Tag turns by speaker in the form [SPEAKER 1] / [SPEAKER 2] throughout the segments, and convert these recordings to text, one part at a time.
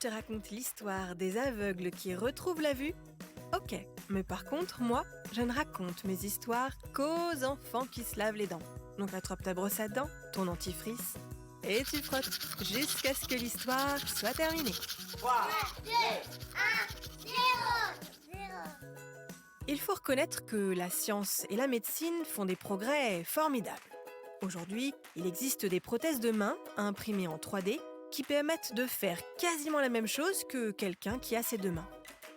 [SPEAKER 1] te raconte l'histoire des aveugles qui retrouvent la vue? Ok, mais par contre, moi, je ne raconte mes histoires qu'aux enfants qui se lavent les dents. Donc attrape ta brosse à dents, ton dentifrice, et tu frottes jusqu'à ce que l'histoire soit terminée.
[SPEAKER 2] 3, 2, 1, 0.
[SPEAKER 1] Il faut reconnaître que la science et la médecine font des progrès formidables. Aujourd'hui, il existe des prothèses de main imprimées en 3D qui permettent de faire quasiment la même chose que quelqu'un qui a ses deux mains.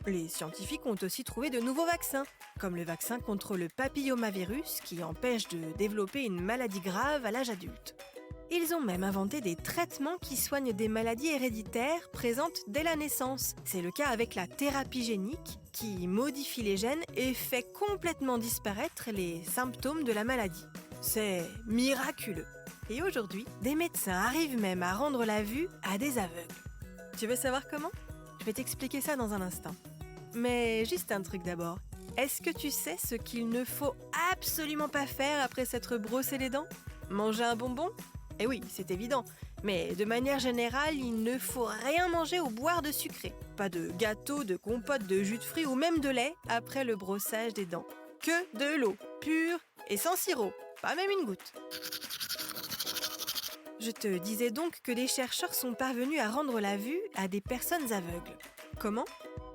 [SPEAKER 1] Les scientifiques ont aussi trouvé de nouveaux vaccins, comme le vaccin contre le papillomavirus qui empêche de développer une maladie grave à l'âge adulte. Ils ont même inventé des traitements qui soignent des maladies héréditaires présentes dès la naissance. C'est le cas avec la thérapie génique qui modifie les gènes et fait complètement disparaître les symptômes de la maladie. C'est miraculeux. Et aujourd'hui, des médecins arrivent même à rendre la vue à des aveugles. Tu veux savoir comment? Je vais t'expliquer ça dans un instant. Mais juste un truc d'abord. Est-ce que tu sais ce qu'il ne faut absolument pas faire après s'être brossé les dents? Manger un bonbon? Eh oui, c'est évident. Mais de manière générale, il ne faut rien manger ou boire de sucré. Pas de gâteau, de compote, de jus de fruits ou même de lait après le brossage des dents. Que de l'eau, pure et sans sirop. Pas même une goutte. Je te disais donc que des chercheurs sont parvenus à rendre la vue à des personnes aveugles. Comment?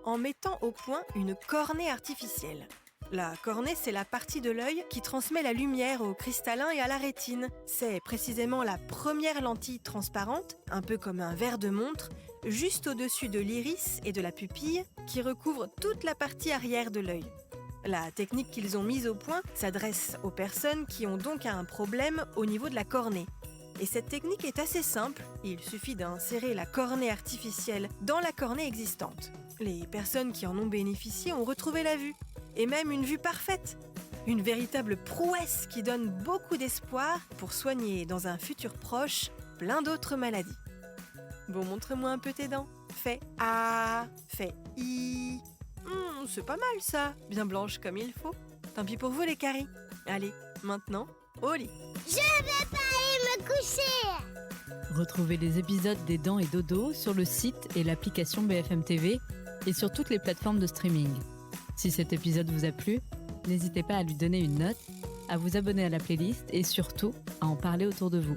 [SPEAKER 1] En mettant au point une cornée artificielle. La cornée, c'est la partie de l'œil qui transmet la lumière au cristallin et à la rétine. C'est précisément la première lentille transparente, un peu comme un verre de montre, juste au-dessus de l'iris et de la pupille, qui recouvre toute la partie arrière de l'œil. La technique qu'ils ont mise au point s'adresse aux personnes qui ont donc un problème au niveau de la cornée. Et cette technique est assez simple, il suffit d'insérer la cornée artificielle dans la cornée existante. Les personnes qui en ont bénéficié ont retrouvé la vue, et même une vue parfaite. Une véritable prouesse qui donne beaucoup d'espoir pour soigner dans un futur proche plein d'autres maladies. Bon, montre-moi un peu tes dents. Fais A, fais I. C'est pas mal ça, bien blanche comme il faut. Tant pis pour vous les caries. Allez, maintenant, au lit.
[SPEAKER 2] Je vais pas aller me coucher.
[SPEAKER 3] Retrouvez les épisodes des Dents et Dodo sur le site et l'application BFM TV et sur toutes les plateformes de streaming. Si cet épisode vous a plu, n'hésitez pas à lui donner une note, à vous abonner à la playlist et surtout à en parler autour de vous.